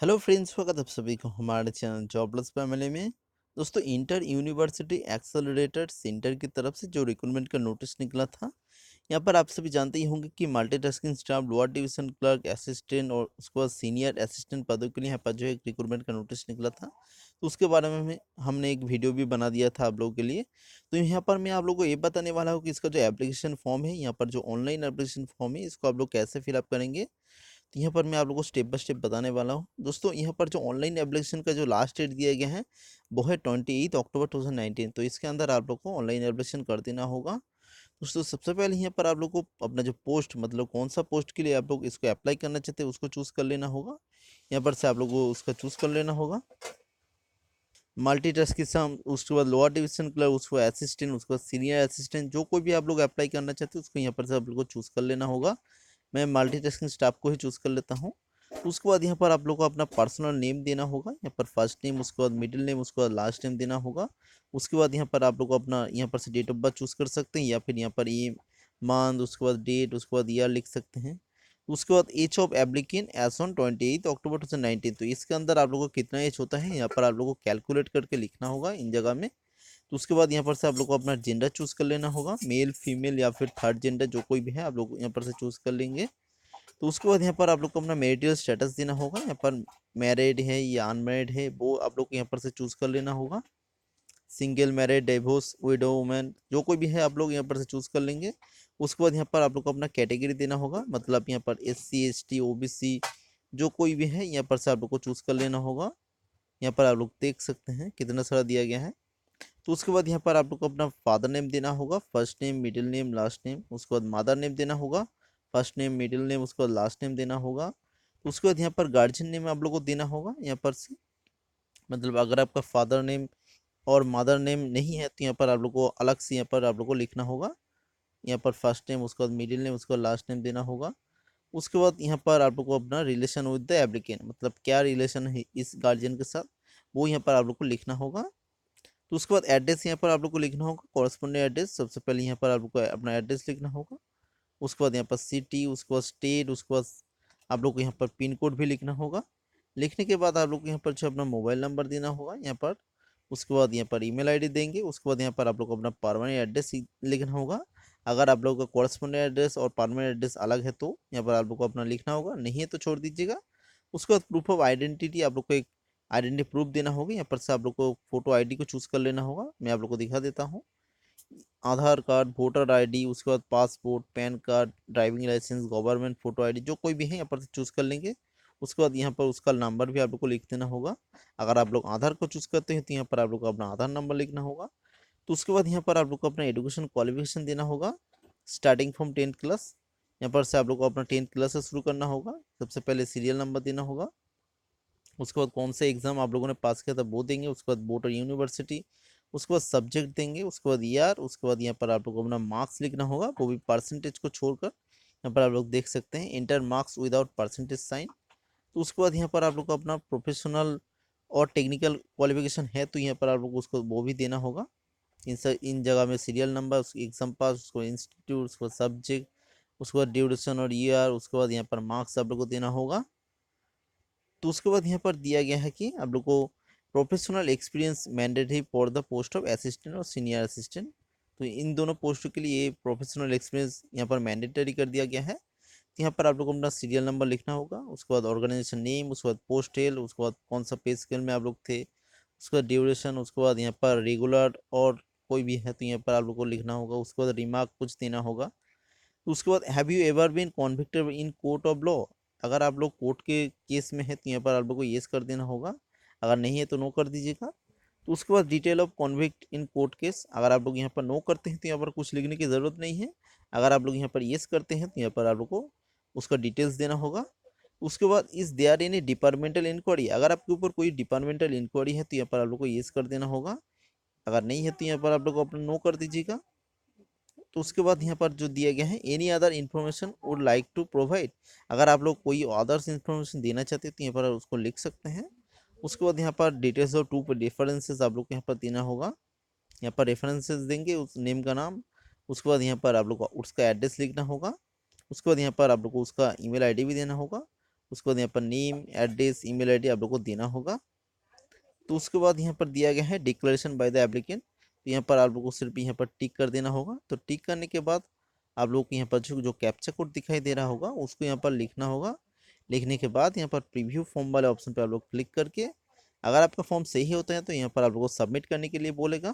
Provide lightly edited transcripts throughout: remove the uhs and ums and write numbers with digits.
Hello friends, स्वागत है आप सभी को हमारे चैनल जॉबलेस फैमिली में। दोस्तों, इंटर यूनिवर्सिटी एक्सेलरेटर सेंटर की तरफ से जो रिक्रूटमेंट का नोटिस निकला था, यहाँ पर आप सभी जानते ही होंगे कि multitasking staff, lower division clerk, assistant और उसके बाद सीनियर असिस्टेंट पदों के लिए यहाँ पर जो है एक रिक्रूटमेंट का नोटिस निकला था। तो उसके बारे में हमने एक वीडियो भी बना दिया था आप लोगों के लिए। तो यहाँ पर मैं आप लोगों को ये बताने वाला हूँ कि इसका जो एप्लीकेशन फॉर्म है, यहाँ पर जो ऑनलाइन एप्लीकेशन फॉर्म है, इसको आप लोग कैसे फिलअप करेंगे। तो यहाँ पर मैं आप लोगों को स्टेप बाय स्टेप बताने वाला हूँ। दोस्तों, यहाँ पर जो ऑनलाइन एप्लीकेशन का जो लास्ट डेट दिया गया है वो है 28 अक्टूबर 2019। तो इसके अंदर आप लोग को ऑनलाइन एप्लीकेशन कर देना होगा। दोस्तों, सबसे पहले यहाँ पर आप लोग को अपना जो पोस्ट, मतलब कौन सा पोस्ट के लिए आप लोग इसको अप्लाई करना चाहते हैं उसको चूज़ कर लेना होगा। यहाँ पर से आप लोग को उसका चूज़ कर लेना होगा। मल्टीटास्किंग सम, उसके बाद लोअर डिवीजन क्लर्क, उसको असिस्टेंट, उसके बाद सीनियर असिस्टेंट, जो कोई भी आप लोग अप्लाई करना चाहते हैं उसको यहाँ पर से आप लोग को चूज़ कर लेना होगा। मैं मल्टीटास्किंग स्टाफ को ही चूज़ कर लेता हूँ। तो उसके बाद यहाँ पर आप लोग को अपना पर्सनल नेम देना होगा। यहाँ पर फर्स्ट नेम, उसके बाद मिडिल नेम, उसके बाद लास्ट नेम देना होगा। उसके बाद यहाँ पर आप लोग को अपना यहाँ पर से डेट ऑफ बर्थ चूज़ कर सकते हैं, या फिर यहाँ पर ये मंथ, उसके बाद डेट, उसके बाद ईयर लिख सकते हैं। उसके बाद age of applicant age on 28 October 2019। तो इसके अंदर आप लोगों को कितना एज होता है यहाँ पर आप लोगों को कैलकुलेट करके लिखना होगा इन जगह में। तो उसके बाद यहाँ पर से आप लोग को अपना जेंडर चूज़ कर लेना होगा, मेल, फीमेल या फिर थर्ड जेंडर, जो कोई भी है आप लोग यहाँ पर से चूज़ कर लेंगे। तो उसके बाद यहाँ पर आप लोग को अपना मैरिटल स्टेटस देना होगा। यहाँ पर मैरिड है या अनमैरिड है वो आप लोग को यहाँ पर से चूज़ कर लेना होगा। Single, married, divorce, window, women, जो कोई भी है आप लोग यहाँ पर से चूज़ कर लेंगे। उसके बाद यहाँ पर आप लोग को अपना कैटेगरी देना होगा, मतलब यहाँ पर SC ST OBC, जो कोई भी है यहाँ पर से आप लोग को चूज़ कर लेना होगा। यहाँ पर आप लोग देख सकते हैं कितना सारा दिया गया है। तो उसके बाद यहाँ पर आप लोग को अपना फादर नेम देना होगा, first name, middle name, last name. उसके बाद मदर नेम देना होगा, फर्स्ट नेम, मिडिल नेम, उसके बाद लास्ट नेम देना होगा। तो उसके बाद यहाँ पर गार्जियन नेम आप लोग को देना होगा यहाँ पर से, मतलब अगर आपका फादर नेम और मदर नेम नहीं है तो यहाँ पर आप लोग को अलग से यहाँ पर आप लोग को लिखना होगा। यहाँ पर फर्स्ट नेम, उसके बाद मिडिल नेम, उसके बाद लास्ट नेम देना होगा। उसके बाद यहाँ पर आप लोग को अपना रिलेशन विद द एप्लीकेंट, मतलब क्या रिलेशन है इस गार्जियन के साथ, वो यहाँ पर आप लोग को लिखना होगा। तो उसके बाद एड्रेस यहाँ पर आप लोग को लिखना होगा, कॉरस्पॉन्डिंग एड्रेस। सबसे पहले यहाँ पर आप लोग को अपना एड्रेस लिखना होगा। उसके बाद यहाँ पर सिटी, उसके बाद स्टेट, उसके बाद आप लोग को यहाँ पर पिन कोड भी लिखना होगा। लिखने के बाद आप लोग को यहाँ पर जो अपना मोबाइल नंबर देना होगा यहाँ पर। उसके बाद यहाँ पर ईमेल आईडी देंगे। उसके बाद यहाँ पर आप लोग को अपना परमानेंट एड्रेस लिखना होगा। अगर आप लोगों का कॉरस्पॉन्डिंग एड्रेस और परमानेंट एड्रेस अलग है तो यहाँ पर आप लोग को अपना लिखना होगा, नहीं है तो छोड़ दीजिएगा। उसके बाद प्रूफ ऑफ आइडेंटिटी, आप लोग को एक आइडेंटिटी प्रूफ देना होगा। यहाँ पर से आप लोग को फोटो आईडी को चूज़ कर लेना होगा। मैं आप लोग को दिखा देता हूँ। आधार कार्ड, वोटर आईडी, उसके बाद passport, PAN card, driving licence, government photo ID, जो कोई भी है यहाँ पर से चूज़ कर लेंगे। उसके बाद यहाँ पर उसका नंबर भी आप लोग को लिख देना होगा। अगर आप लोग आधार को चूज़ करते हैं तो यहाँ पर आप लोग को अपना आधार नंबर लिखना होगा। तो उसके बाद यहाँ पर आप लोग को अपना एजुकेशन क्वालिफिकेशन देना होगा, स्टार्टिंग फ्रॉम 10th क्लास। यहाँ पर से आप लोग को अपना 10th क्लास से शुरू करना होगा। सबसे पहले सीरियल नंबर देना होगा। उसके बाद कौन से एग्ज़ाम आप लोगों ने पास किया था वो देंगे। उसके बाद बोर्ड और यूनिवर्सिटी, उसके बाद सब्जेक्ट देंगे। उसके बाद ईयर, उसके बाद यहाँ पर आप लोग को अपना मार्क्स लिखना होगा, वो भी परसेंटेज को छोड़कर। यहाँ पर आप लोग देख सकते हैं inter marks without percentage sign. तो उसके बाद यहाँ पर आप लोग को अपना प्रोफेशनल और टेक्निकल क्वालिफिकेशन है तो यहाँ पर आप लोग को उसको वो भी देना होगा। इन जगह में सीरियल नंबर, उसकी एग्जाम पास, उसको इंस्टीट्यूट, उसको सब्जेक्ट, उसके बाद ड्यूरेशन और ईयर, उसके बाद यहाँ पर मार्क्स आप लोग को देना होगा। तो उसके बाद यहाँ पर दिया गया है कि आप लोग को professional experience mandatory for the post of assistant और सीनियर असिस्टेंट। तो इन दोनों पोस्टों के लिए प्रोफेशनल एक्सपीरियंस यहाँ पर मैंडेटरी कर दिया गया है। तो यहाँ पर आप लोग को अपना सीरियल नंबर लिखना होगा। उसके बाद ऑर्गेनाइजेशन नेम, उसके बाद पोस्टेल, उसके बाद कौन सा पे स्केल में आप लोग थे, उसके बाद ड्यूरेशन, उसके बाद यहाँ पर रेगुलर और कोई भी है तो यहाँ पर आप लोग को लिखना होगा। उसके बाद रिमार्क कुछ देना होगा। तो उसके बाद have you ever been convicted in court of law, अगर आप लोग कोर्ट के केस में है तो यहाँ पर आप लोग को येस कर देना होगा, अगर नहीं है तो नो कर दीजिएगा। तो उसके बाद detail of convict in court case, अगर आप लोग यहाँ पर नो करते हैं तो यहाँ पर कुछ लिखने की ज़रूरत नहीं है। अगर आप लोग यहाँ पर येस करते हैं तो यहाँ पर आप लोग को उसका डिटेल्स देना होगा। उसके बाद is there any departmental inquiry, अगर आपके ऊपर कोई डिपार्टमेंटल इंक्वायरी है तो यहाँ पर आप लोग को येस कर देना होगा। अगर नहीं है तो यहाँ पर आप लोग को अपना नो कर दीजिएगा। तो उसके बाद यहाँ पर जो दिया गया है any other information would like to provide, अगर आप लोग कोई अदर्स इन्फॉर्मेशन देना चाहते हैं तो यहाँ पर उसको लिख सकते हैं। उसके बाद यहाँ पर डिटेल्स और टू रेफरेंसेस आप लोग को यहाँ पर देना होगा। यहाँ पर रेफरेंसेस देंगे, उस नेम का नाम। उसके बाद यहाँ पर आप लोग को उसका एड्रेस लिखना होगा। उसके बाद यहाँ पर आप लोग को उसका ईमेल आईडी भी देना होगा। उसके बाद यहाँ पर नेम, एड्रेस, ईमेल आईडी आप लोग को देना होगा। तो उसके बाद यहाँ पर दिया गया है डिक्लेरेशन बाय द एप्लीकेंट, तो यहाँ पर आप लोग को सिर्फ यहाँ पर टिक कर देना होगा। तो टिक करने के बाद आप लोग को यहाँ पर जो कैप्चा कोड दिखाई दे रहा होगा उसको यहाँ पर लिखना होगा। लिखने के बाद यहाँ पर प्रीव्यू फॉर्म वाले ऑप्शन पर आप लोग क्लिक करके, अगर आपका फॉर्म सही होता है तो यहाँ पर आप लोग को सबमिट करने के लिए बोलेगा।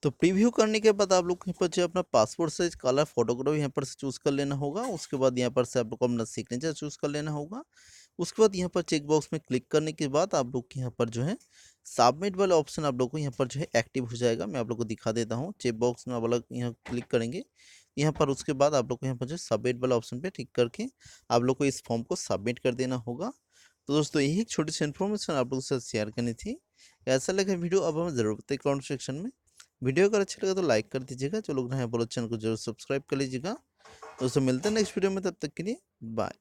तो प्रीव्यू करने के बाद आप लोग को यहाँ पर जो अपना पासपोर्ट साइज कलर फोटोग्राफ यहाँ पर से चूज़ कर लेना होगा। उसके बाद यहाँ पर से आप लोग को अपना सिग्नेचर चूज़ कर लेना होगा। उसके बाद यहाँ पर चेक बॉक्स में क्लिक करने के बाद आप लोग यहाँ पर जो है सबमिट वाला ऑप्शन आप लोग को यहाँ पर जो है एक्टिव हो जाएगा। मैं आप लोग को दिखा देता हूँ। चेक बॉक्स में आप लोग यहाँ क्लिक करेंगे यहाँ पर, उसके बाद आप लोग को यहाँ पर जो सबमिट वाला ऑप्शन पे टिक करके आप लोग को इस फॉर्म को सबमिट कर देना होगा। तो दोस्तों यही एक छोटी सी इन्फॉर्मेशन आप लोगों के साथ शेयर करनी थी। ऐसा लगा वीडियो अब हमें ज़रूर बताइए कमेंट सेक्शन में। वीडियो अगर अच्छा लगा तो लाइक कर दीजिएगा, जो लोग नए हैं बोलो चैनल को जरूर सब्सक्राइब कर लीजिएगा। दोस्तों मिलते हैं नेक्स्ट वीडियो में, तब तक के लिए बाय।